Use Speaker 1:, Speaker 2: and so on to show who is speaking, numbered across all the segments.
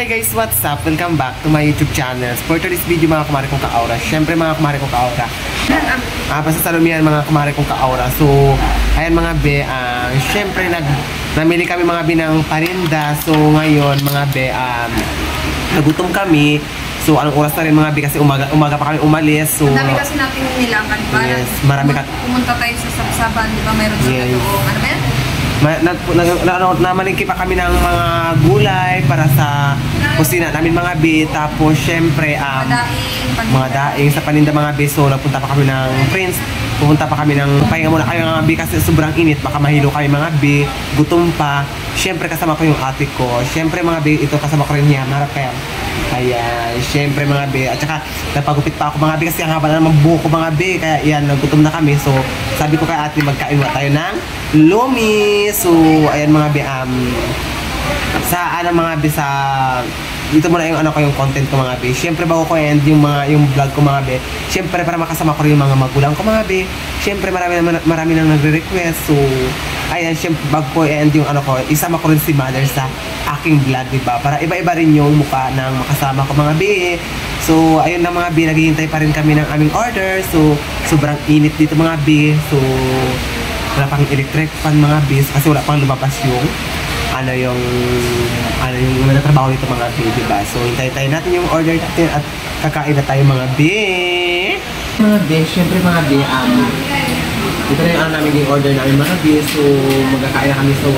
Speaker 1: Hi guys, what's up? Welcome back to my YouTube channel. For today's video mga kumare kong ka-aura. Siyempre mga kumare kong ka-aura. Pasasalumihan mga kumare kong ka-aura. So, ayan mga be, siyempre namili kami mga be ng parinda. So, ngayon mga be, nagutom kami. So, anong oras na rin mga be kasi umaga pa kami umalis. So,
Speaker 2: madami kasi natin nilakan para
Speaker 1: yes, marami
Speaker 2: pumunta tayo sa Sabsaban, di ba? Mayroon sa doon. Ano ba yan?
Speaker 1: Namalingki pa kami ng mga gulay para sa kusina namin mga be. Tapos syempre mga daing sa paninda mga be. So nagpunta pa kami ng Prince. Pupunta pa kami ng pahinga muna kayo mga be kasi sobrang init. Baka mahilo kayo mga be. Gutom pa. Syempre kasama ko yung ate ko. Syempre mga be, ito kasama ko rin niya. Marap kayo. Ayan, syempre mga be. At saka napagupit pa ako mga be kasi ang haba na naman buho ko mga be. Kaya yan, nagutom na kami. So sabi ko kay ate, magkain tayo ng Lumi. So ayan mga be, sa mga be, sa dito muna yung yung content ko mga be. Syempre bago ko end yung vlog ko mga be. Syempre para makasama ko rin yung mga magulang ko mga be. Syempre marami nang nagre-request. So ayan, syempre bago ko end yung isama ko rin si mother sa aking vlog, diba? Para iba-iba rin yung mukha ng makasama ko mga be. So ayun na mga be, naghihintay pa rin kami ng aming order. So sobrang init dito mga be. So wala pang electric fan mga be kasi wala pang lumabas yung yung trabaho nito mga be, diba? So hintay natin yung order natin at kakain na tayo mga be. Mga be, syempre mga be, ito na yung namin yung order namin mga be. So magkakain na kami. So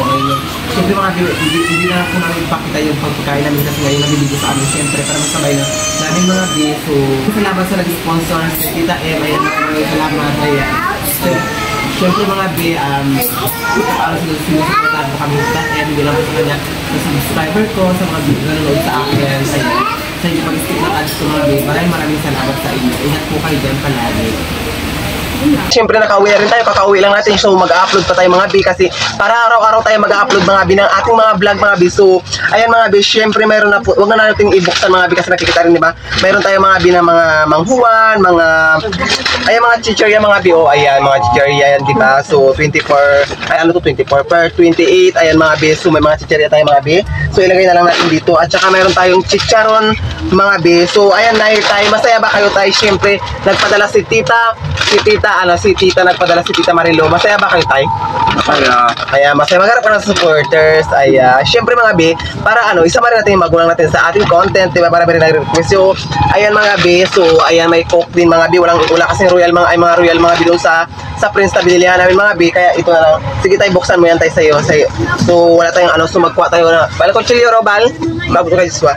Speaker 1: syempre mga be, hindi na po namin pakita yung pagpakain namin kasi ngayon nabibigay sa amin. Syempre para masabay na namin mga be. So salamat sa nag-sponsor sa Tita M. Ayan, maraming salamat. Ayan. So, siyempre mga be, para sinusuportahan po kami sa M. Hindi lang po sa kanya sa subscriber ko, sa mga nanonood sa akin, sa inyo pag-skip ng ads ko mga be. Maraming salamat sa inyo. Ingat po kayo dyan palagi. Siyempre nakauwi na rin tayo, kakauwi lang natin. So mag-upload pa tayo mga B kasi para araw-araw tayo mag-upload mga B ng ating mga vlog mga B. So ayan mga B, siyempre mayroon na po, huwag na natin ibuksan mga B kasi nakikita rin, diba? Mayroon tayo mga B na mga manghuwan, ayan mga chichirya mga B. O ayan mga chichirya yan, diba? So 24, ay ano to, 24 per 28, ayan mga B. So may mga chichirya tayo mga B. So ilagay na lang natin dito. At saka mayroon tayong chicharon mga B. So ayan na tayo, masaya ba kayo tayo? Siyempre nagpadala si Tita nagpadala si Tita Marilo. Masaya ba kayo tayo? Masaya. Kaya masaya, magharap ka ng supporters. Ay, syempre mga B, para isama rin natin yung magulang natin sa ating content, diba? Para rin nag-request. So, ayan mga B, so ayan may coke din mga B. Wala kasi mga royal mga B doon sa Prince na binilihan namin mga B. Kaya ito na lang. Sige tayo, buksan mo yan tayo sa'yo. So, wala tayong so magkuha tayo na. Bala ko chilio, Robal. Bago kayo swa.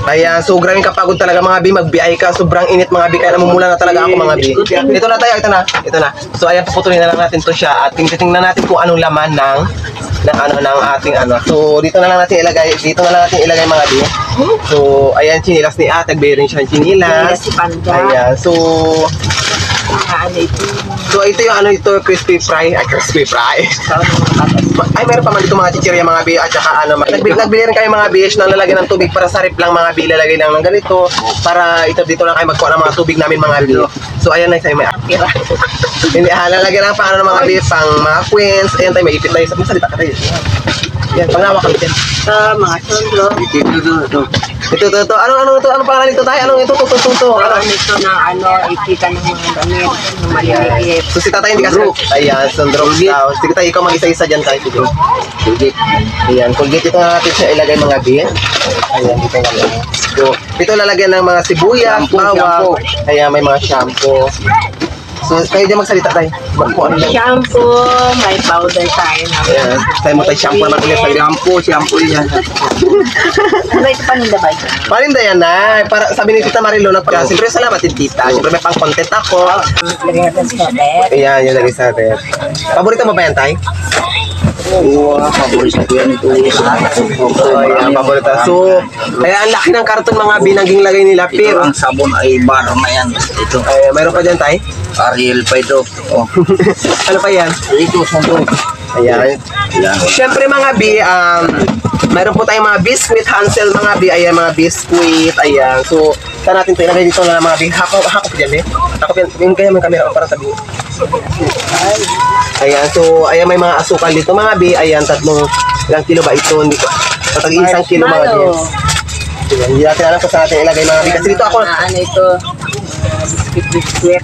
Speaker 1: Ayan, so grabing kapagod talaga mga B, mag-BI ka, sobrang init mga B, kaya namumula na talaga ako mga B. Ito na tayo, ito na. So ayan, puputulin na lang natin to siya at tingnan natin kung anong laman ng ating So dito na lang natin ilagay mga B. So ayan, chinilas ni Ate, nagbayar rin siya ng chinilas. Ayan, so ito yung ito crispy fry. Ay, meron pa man dito mga chichirya mga B. At saka nagbili rin kayo mga B nang lalagyan ng tubig para sa rip lang mga B. Lalagay lang ng ganito para dito lang kayo magkuha ng mga tubig namin mga B. So ayan na, sa'yo may akira. Hindi, lalagyan lang pa ng mga B pang mga queens. Ayan tayo, may ipit tayo. Masalita ka tayo. Yan, pangawak kami din. Sa mga sondro. Ito. Ano pangalan nito tayo? Anong ito?
Speaker 3: Ito na ipita ng mga damit ng maliliit.
Speaker 1: So si tatay hindi kasi. Ayan, sondro daw. Sige tayo, ikaw mag-isa-isa dyan tayo. Colgate. Ayan, Colgate ito na natin siya ilagay mga B. Ayan, dito na lang. So, ito lalagyan ng mga sibuyas, bawang. Ayan, may mga shampoo. So, kayo dyan magsalita tayo.
Speaker 3: Shampoo, may powder tayo na.
Speaker 1: Ayan, tayo mo tayo shampoo naman ulit. Shampoo yan.
Speaker 3: Ano ito paninda ba ito?
Speaker 1: Paninda yan na. Para, sabi ni Tita Marilo, siyempre salamat din Tita. Siyempre may pang-content ako.
Speaker 3: Lagyan natin sa net.
Speaker 1: Ayan, yung lagay sa net. Paborito mo ba yan, Tay?
Speaker 4: Oo, paborito yan ito.
Speaker 1: Ayan, paborito. So, kaya ang laki ng karton mga binaging lagay nila. Pero
Speaker 4: ang sabon ay bar na yan. Ito.
Speaker 1: Mayroon pa dyan, Tay?
Speaker 4: Ariel pa ito. Oh.
Speaker 1: Ano pa yan?
Speaker 4: Ito, sabon.
Speaker 1: Ayan. Siyempre mga B, mayroon po tayong mga biscuit, Hansel mga B. Ayan, mga biscuit. Ayan. So, saan natin ito ilagay dito na mga B. Hakop dyan, B. Hakop yan. Yung kaya may camera para sabihin. Ayan. So, ayan, may mga asukal dito mga B. Ayan, ilang kilo ba ito? Hindi ko. Patag isang kilo mga B. Ayan, hindi natin alam kung saan natin ilagay mga B. Kasi dito ako.
Speaker 3: Ano ito? Biscuit.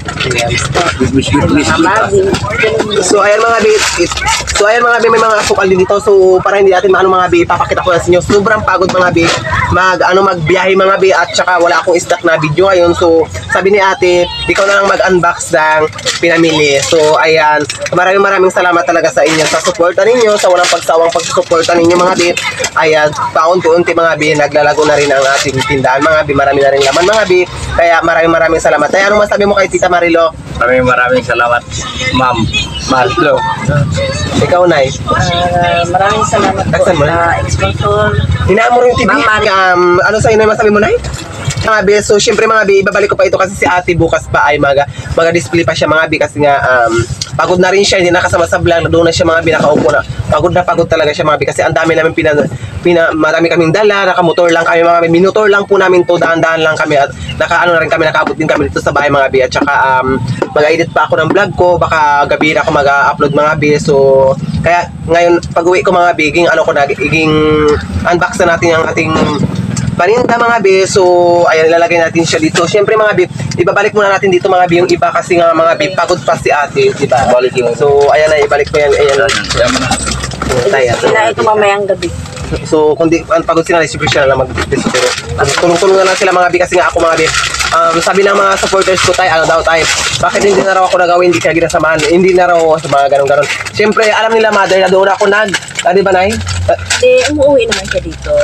Speaker 1: So ayan mga B, may mga asukal din dito. So para hindi natin maano mga B, papakita ko na sa inyo. Sobrang pagod mga B, magbiyahe mga B, at saka wala akong stock na video ngayon. So sabi ni ate, ikaw na lang mag-unbox ng pinamili. So ayan, maraming salamat talaga sa inyo, sa suporta ninyo, sa walang pagsawang pagsusuporta ninyo mga B. Ayan, paunti-unti mga B, naglalago na rin ang ating tindahan mga B. Marami na rin laman mga B. Kaya maraming salamat. Kaya ano masabi mo kay Tita Marilo?
Speaker 4: Maraming salamat, Ma'am Marlo.
Speaker 1: Ikaw, Nay.
Speaker 3: Maraming salamat po
Speaker 1: Taksan mo na.
Speaker 3: sa sponsor.
Speaker 1: Hinaan mo rin yung TV.
Speaker 3: Ma'am,
Speaker 1: Ano sa'yo na masabi mo, Nay? Mga B, so syempre mga B, ibabalik ko pa ito kasi si ate bukas pa ay mag-display pa siya mga B kasi nga pagod na rin siya, hindi nakasama sa vlog, doon na siya mga B, nakaupo na. Pagod talaga siya mga B kasi ang dami namin marami kaming dala, nakamotor lang kami mga B, minutor lang po namin to, daan-daan lang kami at nakaano na rin kami, nakaabot din kami dito sa bahay mga B at saka mag-edit pa ako ng vlog ko, baka gabi na ako mag-upload mga B. So kaya ngayon pag-uwi ko mga B, iging unbox na natin ang ating paninda mga B. So ayan, ilalagay natin siya dito. Siyempre mga B, ibabalik muna natin dito mga B yung iba kasi nga mga B, pagod pa si ate, diba? So ayan na, ibalik ko yan. Ayan.
Speaker 3: Sila ito mamayang gabi.
Speaker 1: So kung di pagod sila, siyempre siya na lang mag-deso. Pero tulong-tulong na lang sila mga B kasi nga ako mga B, sabi ng mga supporters ko tayo, bakit hindi na raw ako nagawin, hindi kaya ginasamahan, hindi na raw sa mga ganun-ganun. Siyempre alam nila mother na doon ako di ba Nay?
Speaker 3: Umuwi naman siya dito.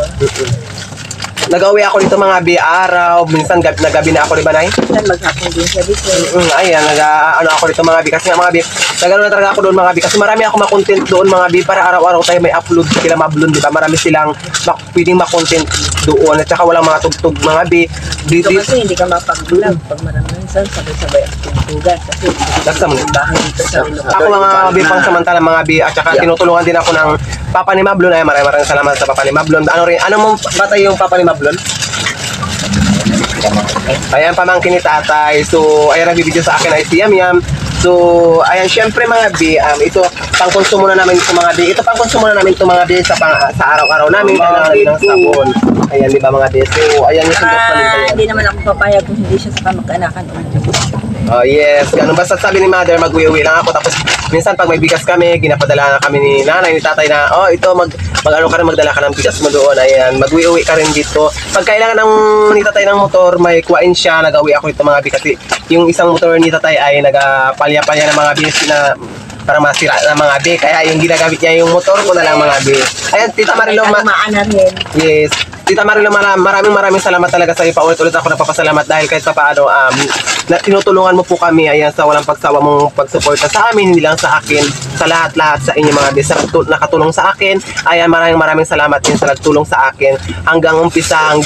Speaker 1: Nag-uwi ako dito mga B araw, minsan nagabi na ako, di ba Nay?
Speaker 3: Minsan maghapon din siya dito.
Speaker 1: Ayan, ako dito mga B kasi nga mga B, nagano na talaga ako doon mga B kasi marami ako makontent doon mga B para araw-araw tayo may upload sila Mablon, di ba? Marami silang pwedeng makontent doon at saka walang mga tugtog mga B.
Speaker 3: Dito kasi hindi ka mapag-vlog pag maraming minsan sabay-sabay ang tugtugan kasi bahay dito sa Ilocos.
Speaker 1: Ako mga B pang samantala mga B at saka tinutulungan din ako ng Papa ni Mablon. Ay maraming salamat sa Papa ni Mablon. Ano mong batay yung Papa ni Mablon? Ayan, pamangkin ni tatay. So ayan, nagbibideo sa akin ay si Yam. So ayan, syempre mga B, ito pang-konsumo na namin ito mga B. Ito pang-konsumo na namin ito mga B sa araw-araw namin. Kailangan namin ng sabon. Ayan, di ba mga B? So ayan yung sundos pa nito.
Speaker 3: Hindi naman ako papayag kung hindi siya sa kamag-anakan.
Speaker 1: Oh yes, ganun. Basta sabi ni mother, mag-uwi lang ako. Tapos minsan pag may bigas kami, ginapadala na kami ni nanay, ni tatay na, ito mag-ano ka rin, magdala ka ng bigas mo doon. Ayan, mag-uwi ka rin dito. Pag kailangan ni tatay ng motor, may kuwain siya, nag-uwi ako ito mga B kasi yung isang motor ni tatay ay nagpalya-palya ng mga bigas na para masira ng mga B. Kaya yung ginagamit niya yung motor ko na lang mga B. Ayan, Tita Marilo, yes. Tita Marilo, maraming salamat talaga sa iyo. Paulit-ulit ako napapasalamat dahil kahit sa paano na tinutulungan mo po kami ayan sa walang pagsawa mong pagsuporta sa amin, hindi lang sa akin, sa lahat sa inyo mga bisa nakatulong sa akin. Ayan, maraming salamat din sa nagtulong sa akin hanggang umpisa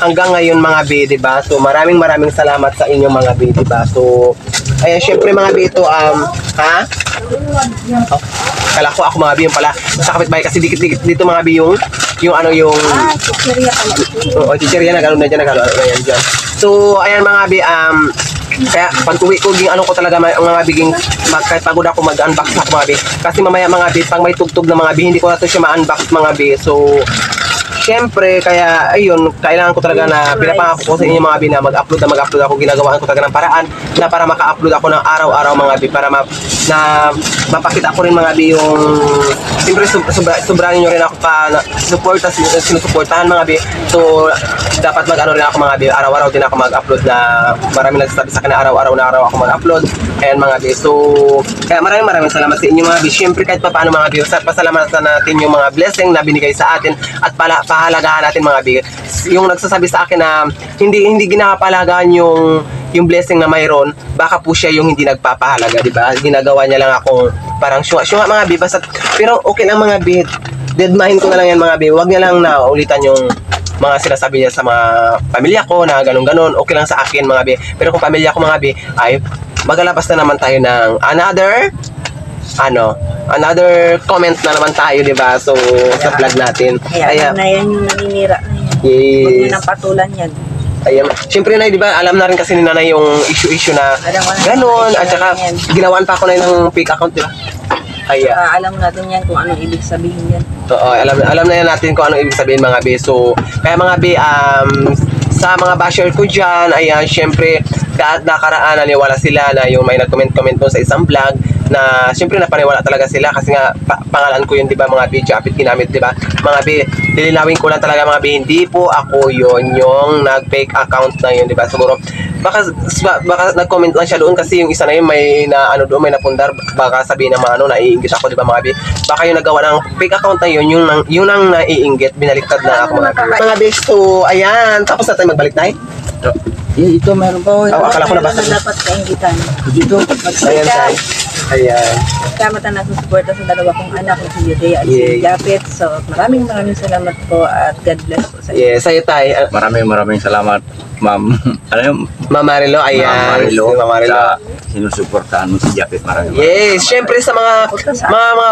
Speaker 1: hanggang ngayon mga B, di ba? So maraming salamat sa inyo mga B, di ba? So ayan, syempre mga B ito kala ko ako mga B yung pala sa kapitbahay kasi dikit-dikit dito mga B yung
Speaker 3: Chicheria pala ito.
Speaker 1: Oo, chicheria na gano'n na dyan, ayan dyan. So, ayan mga B, kaya pag uwi ko, ko talaga mga biging, kahit pagod ako mag-unbox ako mga B. Kasi mamaya mga B, pag may tugtog na mga B, hindi ko na ito siya ma-unbox mga B. So, syempre, kaya ayun, kailangan ko talaga na pinapangako ko sa inyo mga B na mag-upload ako, ginagawaan ko talaga ng paraan na para maka-upload ako ng araw-araw mga B, para mapakita ko rin mga B yung siyempre sobrahan nyo rin ako pa sinusuportahan mga B. So dapat mag-ano rin ako mga B, araw-araw din ako mag-upload na marami nagsasabi sa akin na araw-araw ako mag-upload. Ayan mga B. So kaya maraming salamat sa inyo mga B. Siyempre kahit pa paano mga B, pasalamatan natin yung mga blessing na binigay sa atin at pahalagahan natin mga B. Yung nagsasabi sa akin na hindi ginapahalagaan yung blessing na mayroon, baka po siya yung hindi nagpapahalaga, di ba? Ginagawa niya lang akong parang syunga mga B, basta, pero okay lang mga B, deadmahin ko na lang yan mga B, huwag niya lang na ulitan yung mga sinasabi niya sa mga pamilya ko na ganun-ganun, okay lang sa akin mga B, pero kung pamilya ko mga B, ay magalabas na naman tayo ng another another comment na naman tayo, di ba? So, sa vlog natin.
Speaker 3: Kaya na yan yung naninira na yan. Huwag
Speaker 1: Yes.
Speaker 3: nyo nang patulan yan.
Speaker 1: Ayan. Siyempre, Nay, di ba, alam na rin kasi ni Nanay yung issue na
Speaker 3: Alam mo na,
Speaker 1: ganon. At
Speaker 3: issue
Speaker 1: saka,
Speaker 3: na yan.
Speaker 1: ginawaan pa ako na ng fake account, di ba? Kaya,
Speaker 3: Alam natin yan kung anong ibig sabihin yan.
Speaker 1: alam na yan natin kung anong ibig sabihin, mga be. So, kaya mga be, sa mga basher ko dyan, ayan, syempre, nakaraan, naniwala sila na yung may nag-comment-comment doon sa isang vlog na syempre napaniwala talaga sila kasi nga pangalan ko yun, di ba, mga be, Japit ginamit, di ba? Mga be, lilinawin ko lang talaga, mga be, hindi po ako yun yung nag-fake account na yun, di ba? Siguro, baka nag-comment lang siya doon kasi yung isa na yun may doon, may napundar, baka sabihin ng mga naiinggit ako, di ba, mga be? Baka yung nagawa ng fake account na yun, yun ang naiinggit, binaliktad na ako, mga be. Mga be, so, ayan, tapos na tayo magbalik tayo.
Speaker 4: Ito meron pa.
Speaker 1: Akala ko nabasa.
Speaker 3: Dapat kaingitan.
Speaker 4: Dito.
Speaker 1: Ayan, tayo. Ayan.
Speaker 3: Tama na nasusuporta sa dalawa kong anak na si Yude at
Speaker 1: Yeah.
Speaker 3: si Japet. So, maraming salamat po at God bless po sa inyo.
Speaker 1: Yes, sa'yo tayo.
Speaker 4: Maraming salamat, ma'am. Ano yung
Speaker 1: Mama Marilo, ayan. Si Mama Marilo.
Speaker 4: sa sinusuportahan mo si Japet. Maraming
Speaker 1: Yes, syempre sa mga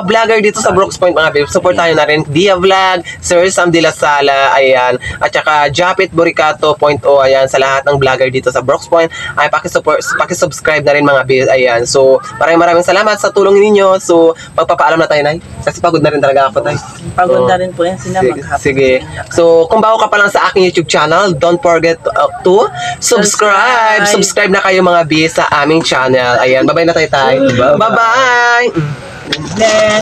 Speaker 1: vlogger dito sa Brooks Point, mga babe, support tayo na rin Dia Vlog, Sir Sam de la Sala, ayan, at saka Japet Boricato .0, ayan, sa lahat ng vlogger dito sa Brooks Point, ay paki-subscribe na rin, mga babe, ayan. So, maraming salamat sa tulong ninyo. So, magpapaalam na tayo, Nay. Kasi pagod na rin talaga ako, Tay.
Speaker 3: Pagod na rin po yan sila
Speaker 1: Sige,
Speaker 3: maghapon.
Speaker 1: sige. So, kung bago ka pa lang sa aking YouTube channel, don't forget to subscribe. Subscribe na kayo, mga B, sa aming channel. Ayan, bye-bye na tayo, Tay. Bye-bye.
Speaker 3: Then,